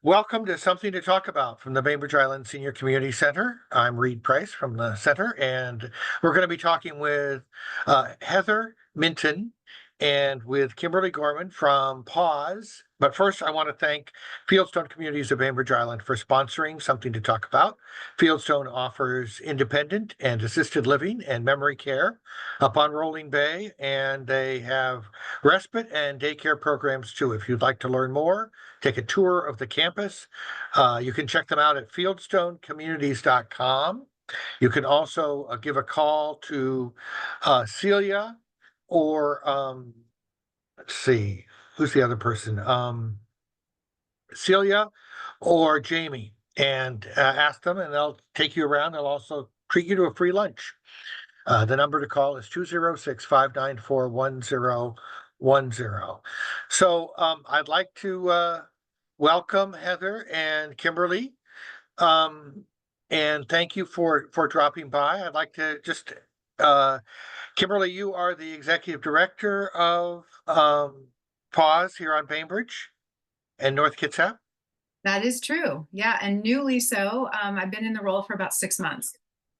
Welcome to Something to Talk About from the Bainbridge Island Senior Community Center. I'm Reed Price from the center, and we're going to be talking with Heather Minton and with Kimberly Gorman from PAWS. But first, I want to thank Fieldstone Communities of Bainbridge Island for sponsoring Something to Talk About. Fieldstone offers independent and assisted living and memory care up on Rolling Bay, and they have respite and daycare programs too. If you'd like to learn more, take a tour of the campus. You can check them out at fieldstonecommunities.com. You can also give a call to Celia or let's see, who's the other person? Celia or Jamie, and ask them, and they'll take you around. They'll also treat you to a free lunch. The number to call is 206-594-1010. So I'd like to welcome Heather and Kimberly. And thank you for dropping by. I'd like to just Kimberly, you are the executive director of PAWS here on Bainbridge and North Kitsap. That is true. Yeah, and newly so. I've been in the role for about 6 months.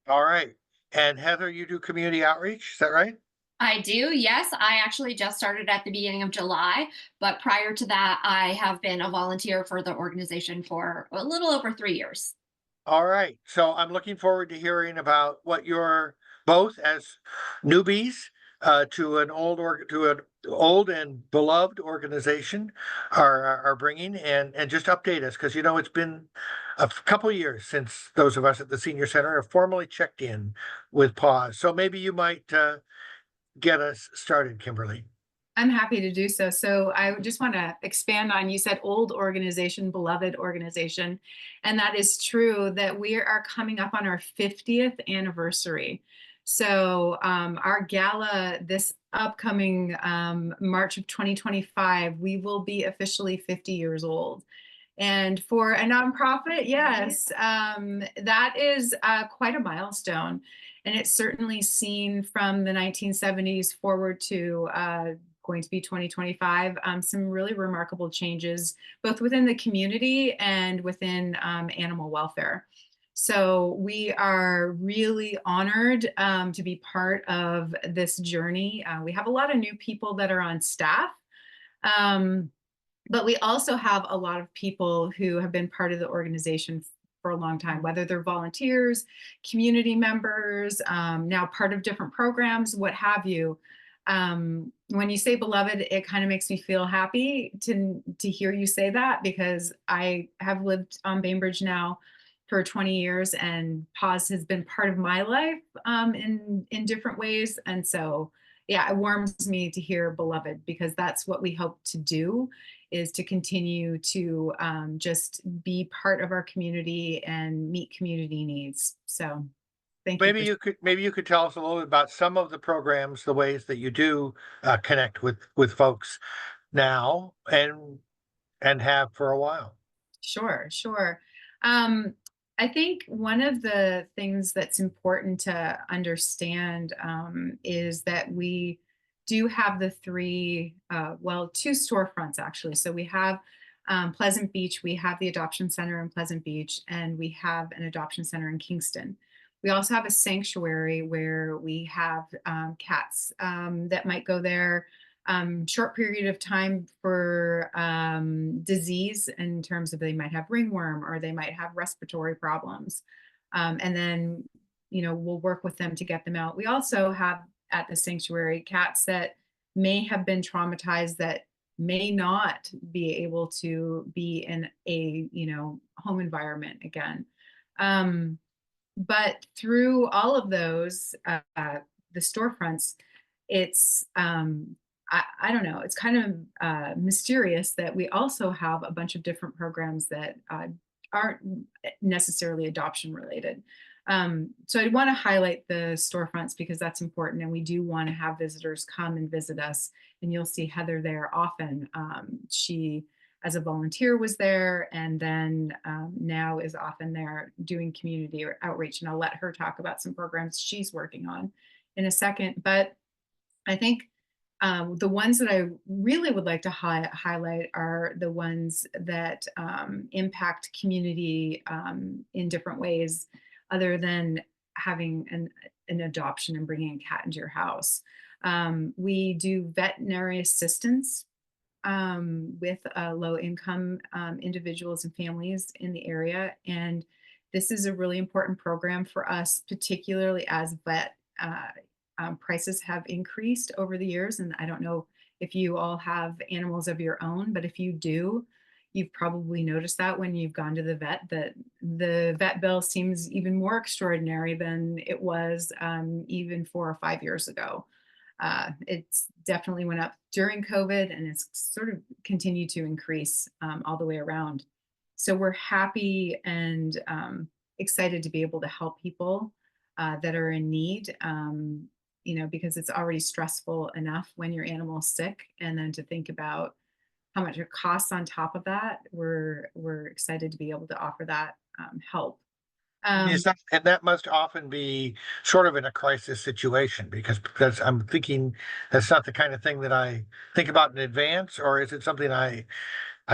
All right. And Heather, you do community outreach, is that right? I do, yes. I actually just started at the beginning of July, but prior to that, I have been a volunteer for the organization for a little over 3 years. All right. So I'm looking forward to hearing about what you're both as newbies to an old and beloved organization are bringing, and just update us, because it's been a couple years since those of us at the senior center have formally checked in with PAWS. So maybe you might get us started, Kimberly. I'm happy to do so. So I just want to expand on, you said old organization, beloved organization. And that is true that we are coming up on our 50th anniversary. So our gala this upcoming March of 2025, we will be officially 50 years old. And for a nonprofit, yes, that is quite a milestone. And it's certainly seen from the 1970s forward to going to be 2025, some really remarkable changes, both within the community and within animal welfare. So we are really honored to be part of this journey. We have a lot of new people that are on staff. But we also have a lot of people who have been part of the organization for a long time, whether they're volunteers, community members, now part of different programs, what have you. When you say beloved, it kind of makes me feel happy to hear you say that, because I have lived on Bainbridge now for 20 years, and PAWS has been part of my life in different ways. And so, yeah, it warms me to hear beloved, because that's what we hope to do, is to continue to just be part of our community and meet community needs. So thank you. Maybe you could tell us a little bit about some of the programs, the ways that you do connect with folks now and have for a while. Sure, sure. I think one of the things that's important to understand is that we do have the two storefronts actually. So we have Pleasant Beach, we have the adoption center in Pleasant Beach, and we have an adoption center in Kingston. We also have a sanctuary where we have cats that might go there short period of time for disease, in terms of they might have ringworm or they might have respiratory problems. And then, we'll work with them to get them out. We also have at the sanctuary cats that may have been traumatized, that may not be able to be in a, home environment again. But through all of those, the storefronts, it's, I don't know, it's kind of mysterious that we also have a bunch of different programs that aren't necessarily adoption related. So I want to highlight the storefronts because that's important, and we do want to have visitors come and visit us, and you'll see Heather there often. She, as a volunteer, was there, and then now is often there doing community outreach, and I'll let her talk about some programs she's working on in a second. But I think The ones that I really would like to highlight are the ones that impact community in different ways, other than having an adoption and bringing a cat into your house. We do veterinary assistance with low income individuals and families in the area. And this is a really important program for us, particularly as vet prices have increased over the years. And I don't know if you all have animals of your own, but if you do, you've probably noticed that when you've gone to the vet, that the vet bill seems even more extraordinary than it was even 4 or 5 years ago. It's definitely went up during COVID, and it's sort of continued to increase all the way around. So we're happy and excited to be able to help people that are in need, because it's already stressful enough when your animal's sick, and then to think about how much it costs on top of that, we're excited to be able to offer that help. Is that, and that must often be sort of in a crisis situation, because I'm thinking that's not the kind of thing that I think about in advance, or is it something I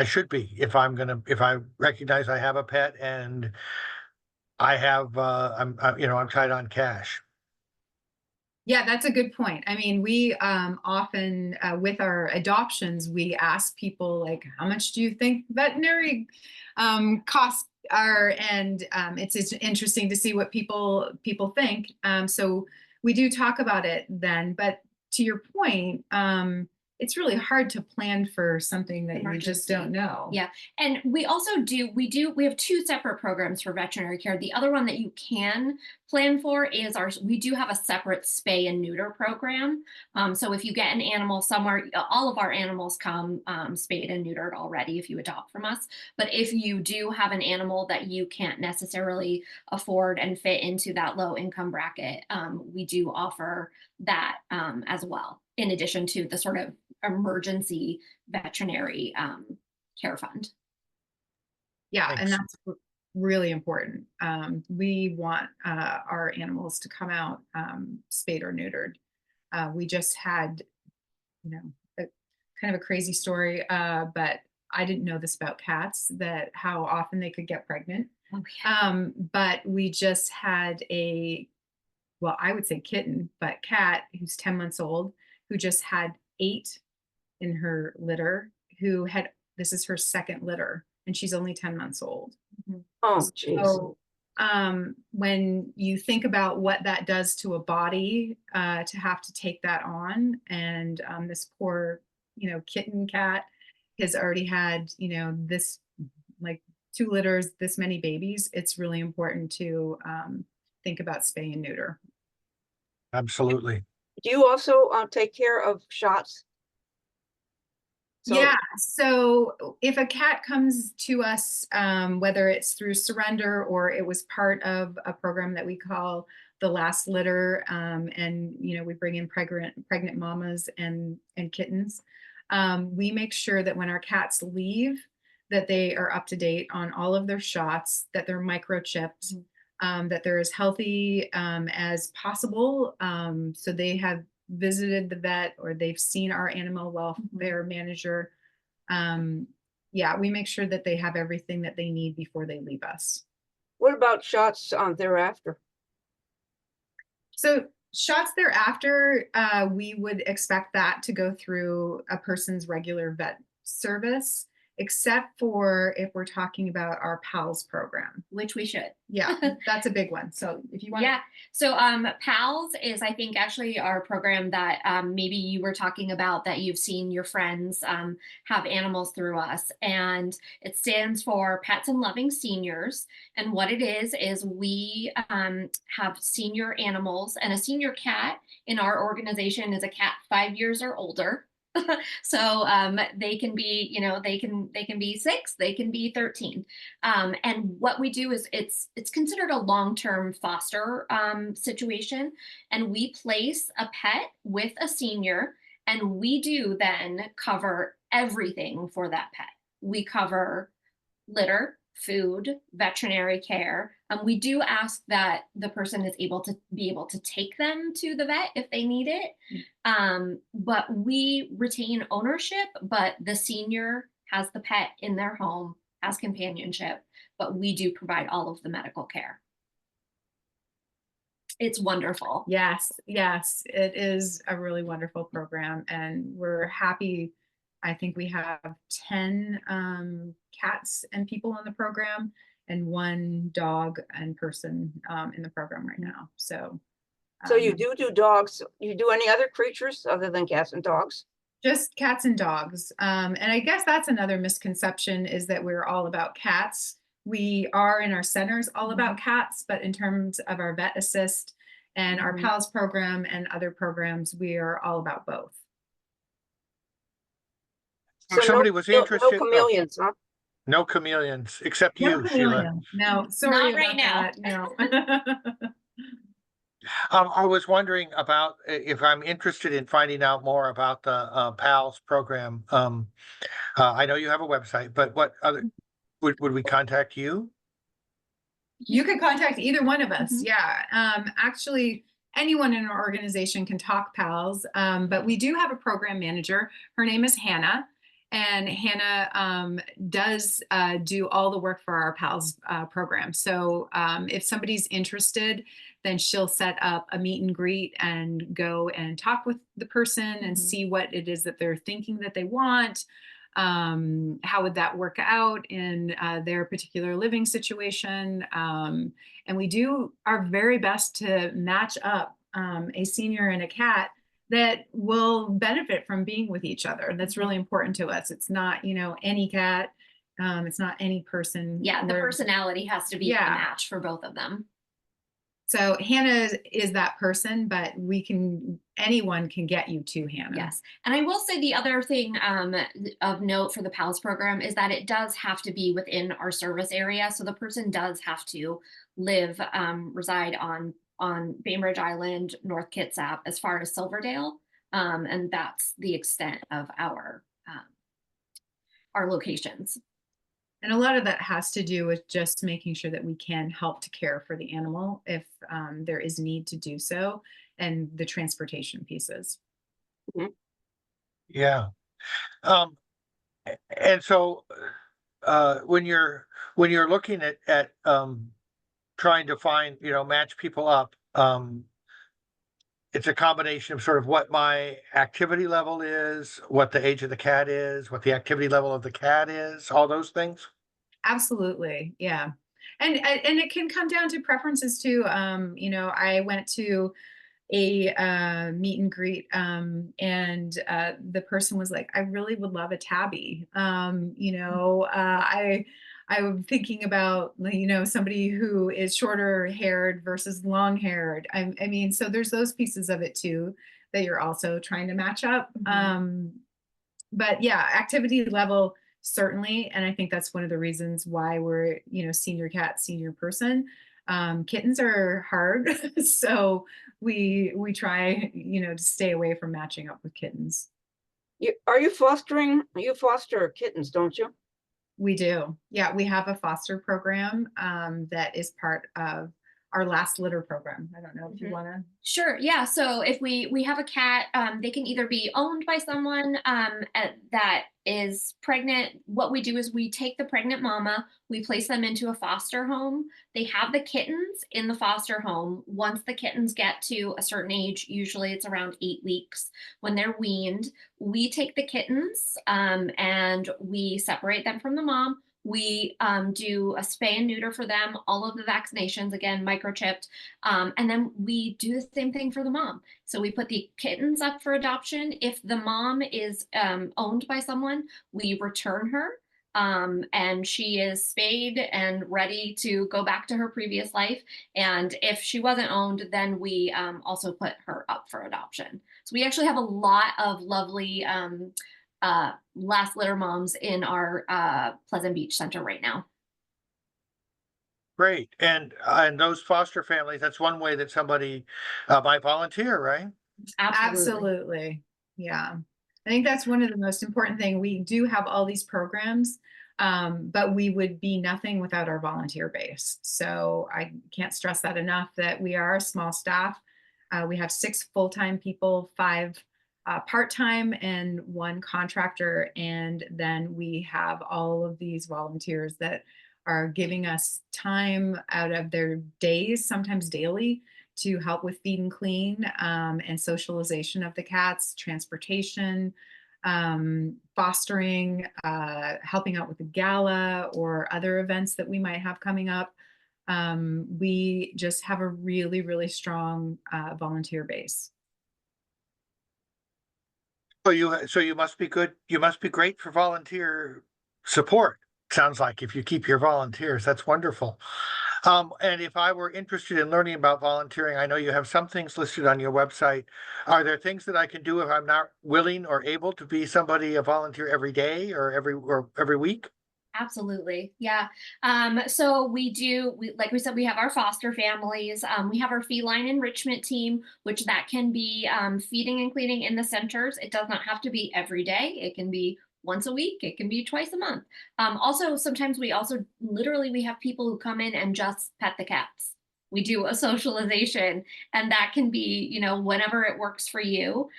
should be if I recognize I have a pet and I have I'm tight on cash. Yeah, that's a good point. I mean, we often, with our adoptions, we ask people like, how much do you think veterinary costs are? And it's interesting to see what people think. So we do talk about it then. But to your point, it's really hard to plan for something that you just don't know. Yeah. And we also we have two separate programs for veterinary care. The other one that you can plan for is we do have a separate spay and neuter program. So if you get an animal somewhere, all of our animals come spayed and neutered already if you adopt from us. But if you do have an animal that you can't necessarily afford and fit into that low income bracket, we do offer that as well, in addition to the sort of emergency veterinary care fund. Yeah, and Thanks. that's really important. We want our animals to come out spayed or neutered. We just had, a kind of a crazy story, but I didn't know this about cats, that how often they could get pregnant. Oh, yeah. But we just had well, I would say kitten, but cat who's 10 months old, who just had 8 in her litter, this is her second litter, and she's only 10 months old. Oh, geez. So when you think about what that does to a body, to have to take that on, and this poor, kitten cat has already had, this like 2 litters, this many babies, it's really important to think about spay and neuter. Absolutely. Do you also take care of shots? So, Yeah. So if a cat comes to us, whether it's through surrender or it was part of a program that we call the last litter, and we bring in pregnant mamas and kittens, we make sure that when our cats leave, that they are up to date on all of their shots, that they're microchipped, that they're as healthy as possible. So they have visited the vet or they've seen our animal welfare manager. Yeah, we make sure that they have everything that they need before they leave us. what about shots thereafter? So shots thereafter, we would expect that to go through a person's regular vet service, except for if we're talking about our PAWS program. Which we should. Yeah, that's a big one. So if you want, Yeah. So PALS is, I think, actually our program that maybe you were talking about, that you've seen your friends have animals through us. And it stands for Pets and Loving Seniors. And what it is we have senior animals, and a senior cat in our organization is a cat 5 years or older. So they can be, they can be 6, they can be 13. And what we do is it's considered a long-term foster situation, and we place a pet with a senior, and we do then cover everything for that pet. We cover litter, food, veterinary care. We do ask that the person is able to take them to the vet if they need it. But we retain ownership, but the senior has the pet in their home, has companionship, but we do provide all of the medical care. It's wonderful. Yes, yes, it is a really wonderful program, and we're happy. I think we have 10 cats and people in the program, and 1 dog and person in the program right now. So, So you do dogs. You do any other creatures other than cats and dogs? just cats and dogs. And I guess that's another misconception, is that we're all about cats. We are in our centers all about cats, but in terms of our vet assist and our PAWS program and other programs, we are all about both. If somebody was interested, no chameleons, huh? no chameleons, except No you, Sheila. chameleon. No, sorry Not right about now. that. No. I was wondering about if I'm interested in finding out more about the PALS program. I know you have a website, but what other would we contact you? You could contact either one of us. Yeah. Actually, anyone in our organization can talk PALS, but we do have a program manager. Her name is Hannah. And Hannah does do all the work for our PALS program. So if somebody's interested, then she'll set up a meet and greet and go and talk with the person and see what it is that they're thinking that they want. How would that work out in their particular living situation? And we do our very best to match up a senior and a cat that will benefit from being with each other. That's really important to us. It's not, any cat. It's not any person. Yeah, the personality has to be a match for both of them. So Hannah is that person, but anyone can get you to Hannah. Yes. And I will say the other thing of note for the PALS program is that it does have to be within our service area. So the person does have to reside on Bainbridge Island, North Kitsap, as far as Silverdale. And that's the extent of our locations. And a lot of that has to do with just making sure that we can help to care for the animal if there is need to do so, and the transportation pieces. Yeah. And so when you're looking at trying to find, match people up, it's a combination of sort of what my activity level is, what the age of the cat is, what the activity level of the cat is, all those things. Absolutely. Yeah. And it can come down to preferences too. I went to a meet and greet and the person was like, I really would love a tabby. I'm thinking about, somebody who is shorter haired versus long haired. I mean, so there's those pieces of it too that you're also trying to match up. But yeah, activity level, certainly. And I think that's one of the reasons why we're, senior cat, senior person. Kittens are hard. So we try, to stay away from matching up with kittens. You foster kittens, don't you? We do. Yeah, we have a foster program that is part of our last litter program. I don't know if you want to. Sure. Yeah. So if we have a cat, they can either be owned by someone that is pregnant. What we do is we take the pregnant mama, we place them into a foster home. They have the kittens in the foster home. Once the kittens get to a certain age, usually it's around 8 weeks, when they're weaned, we take the kittens and we separate them from the mom. We do a spay and neuter for them, all of the vaccinations, again, microchipped. And then we do the same thing for the mom. So we put the kittens up for adoption. If the mom is owned by someone, we return her and she is spayed and ready to go back to her previous life. And if she wasn't owned, then we also put her up for adoption. So we actually have a lot of lovely last litter moms in our Pleasant Beach Center right now. Great. And those foster families, that's one way that somebody might volunteer, right? Absolutely. Yeah. I think that's one of the most important things. We do have all these programs But we would be nothing without our volunteer base. So I can't stress that enough, that we are a small staff. We have 6 full-time people, 5 part-time, and 1 contractor. And then we have all of these volunteers that are giving us time out of their days, sometimes daily, to help with feed and clean, and socialization of the cats, transportation, fostering, helping out with the gala or other events that we might have coming up. We just have a really, really strong volunteer base. So you must be good. You must be great for volunteer support. Sounds like if you keep your volunteers, that's wonderful. And if I were interested in learning about volunteering, I know you have some things listed on your website. Are there things that I can do if I'm not willing or able to be somebody, a volunteer every day or every week? Absolutely. Yeah. So like we said, we have our foster families. We have our feline enrichment team, which that can be feeding and cleaning in the centers. It does not have to be every day. It can be once a week. It can be twice a month. Also, sometimes we also literally, we have people who come in and just pet the cats. We do a socialization, and that can be, whenever it works for you.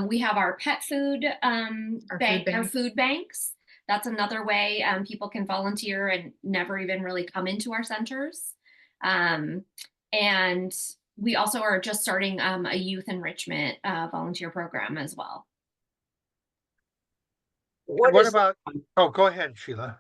We have our pet food our food banks. That's another way people can volunteer and never even really come into our centers. And we also are just starting a youth enrichment volunteer program as well. What What is, about, oh, go ahead, Sheila.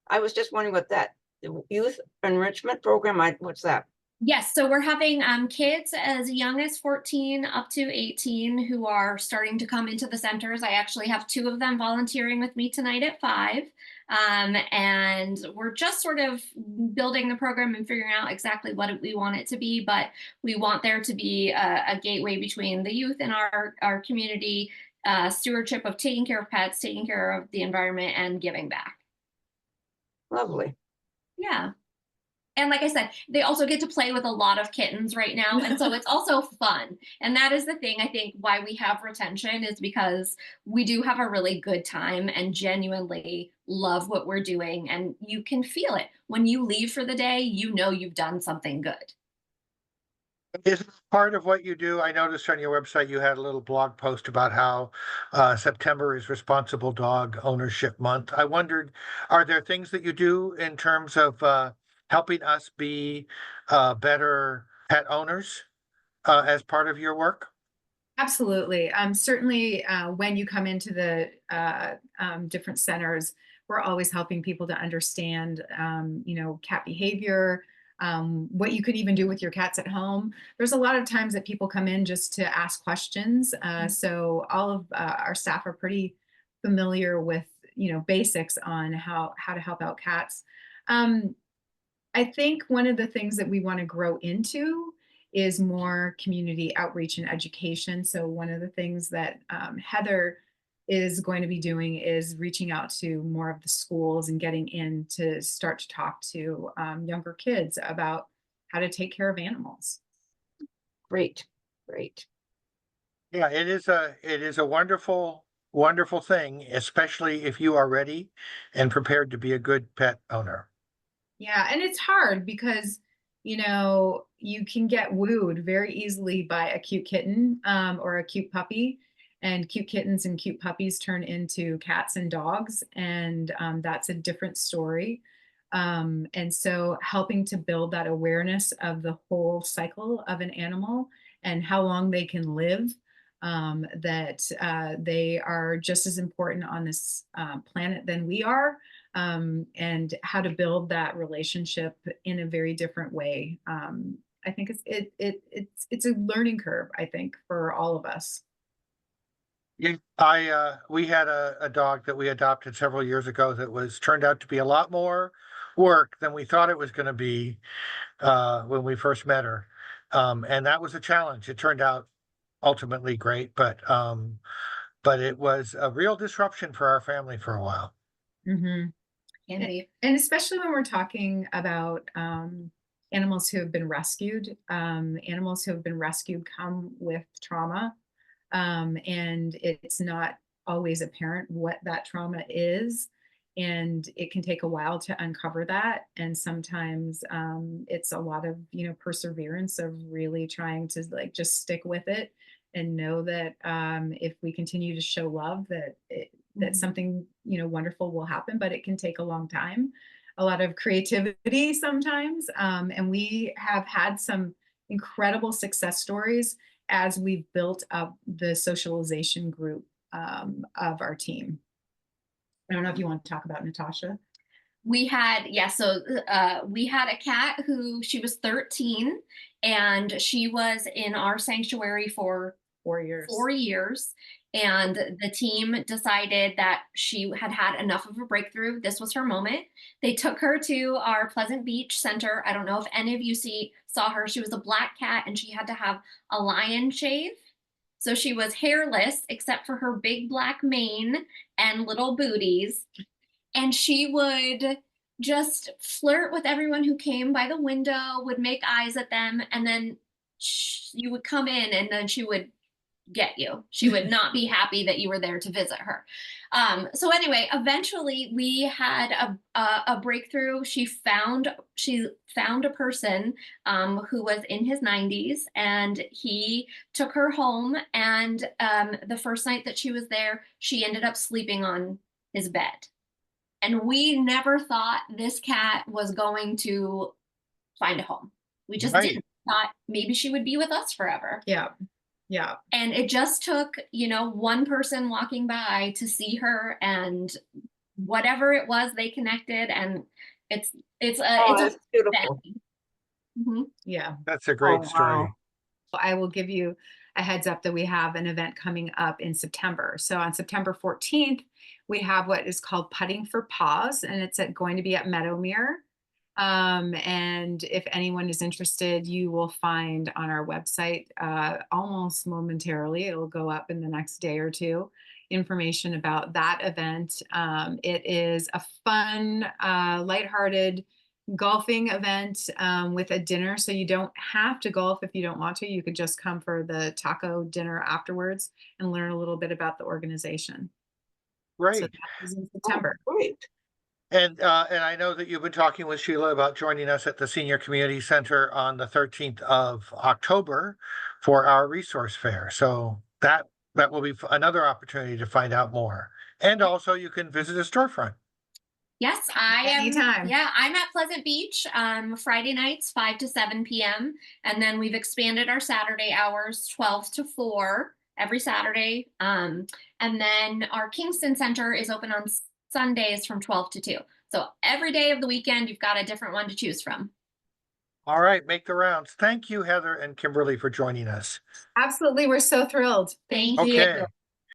I was just wondering what that, the youth enrichment program, what's that? Yes, so we're having kids as young as 14 up to 18 who are starting to come into the centers. I actually have 2 of them volunteering with me tonight at 5. And we're just sort of building the program and figuring out exactly what we want it to be. But we want there to be a gateway between the youth in our community, stewardship of taking care of pets, taking care of the environment, and giving back. Lovely. Yeah. And like I said, they also get to play with a lot of kittens right now. And so it's also fun. And that is the thing, I think, why we have retention, is because we do have a really good time and genuinely love what we're doing. And you can feel it. When you leave for the day, you've done something good. Is it part of what you do? I noticed on your website you had a little blog post about how September is Responsible Dog Ownership Month. I wondered, are there things that you do in terms of helping us be better pet owners as part of your work? Absolutely. Certainly, when you come into the different centers, we're always helping people to understand, cat behavior, what you could even do with your cats at home. There's a lot of times that people come in just to ask questions. So all of our staff are pretty familiar with, basics on how to help out cats. I think one of the things that we want to grow into is more community outreach and education. So one of the things that Heather is going to be doing is reaching out to more of the schools and getting in to start to talk to younger kids about how to take care of animals. Great, great. Yeah, it is a wonderful, wonderful thing, especially if you are ready and prepared to be a good pet owner. Yeah, and it's hard because, you can get wooed very easily by a cute kitten or a cute puppy, and cute kittens and cute puppies turn into cats and dogs, and that's a different story. And so helping to build that awareness of the whole cycle of an animal and how long they can live, that they are just as important on this planet than we are, and how to build that relationship in a very different way. I think it's a learning curve, I think, for all of us. Yeah, we had a dog that we adopted several years ago that was turned out to be a lot more work than we thought it was going to be when we first met her. And that was a challenge. It turned out ultimately great, but it was a real disruption for our family for a while. Mm-hmm. Can be. And especially when we're talking about animals who have been rescued, come with trauma, and it's not always apparent what that trauma is. And it can take a while to uncover that. And sometimes it's a lot of, perseverance of really trying to like just stick with it and know that if we continue to show love, that something, wonderful will happen, but it can take a long time, a lot of creativity sometimes. And we have had some incredible success stories as we've built up the socialization group of our team. I don't know if you want to talk about Natasha. We had, we had a cat who she was 13 and she was in our sanctuary for 4 years. 4 years. And the team decided that she had had enough of a breakthrough. This was her moment. They took her to our Pleasant Beach Center. I don't know if any of you saw her. She was a black cat and she had to have a lion shave. So she was hairless except for her big black mane and little booties. And she would just flirt with everyone who came by the window, would make eyes at them, and then you would come in and then she would get you. She would not be happy that you were there to visit her. So anyway, eventually we had a breakthrough. She found a person who was in his 90s, and he took her home. And the first night that she was there, she ended up sleeping on his bed. And we never thought this cat was going to find a home. We just didn't. Thought maybe she would be with us forever. Yeah. Yeah. And it just took, one person walking by to see her, and whatever it was, they connected, and it's That's beautiful. Mm-hmm. Yeah. That's a great story. Wow. I will give you a heads up that we have an event coming up in September. So on September 14th, we have what is called Putting for PAWS, and it's going to be at Meadowmere. And if anyone is interested, you will find on our website almost momentarily, it'll go up in the next day or two, information about that event. It is a fun, lighthearted golfing event with a dinner. So you don't have to golf if you don't want to. You could just come for the taco dinner afterwards and learn a little bit about the organization. Great. So that is in September. Oh, great. And I know that you've been talking with Sheila about joining us at the Senior Community Center on the 13th of October for our resource fair. So that will be another opportunity to find out more. And also you can visit a storefront. Yes, I am. Anytime. Yeah, I'm at Pleasant Beach Friday nights, 5 to 7 p.m. And then we've expanded our Saturday hours, 12 to 4 every Saturday. And then our Kingston Center is open on Sundays from 12 to 2. So every day of the weekend, you've got a different one to choose from. All right, make the rounds. Thank you, Heather and Kimberly, for joining us. Absolutely. We're so thrilled. Thank Okay. you.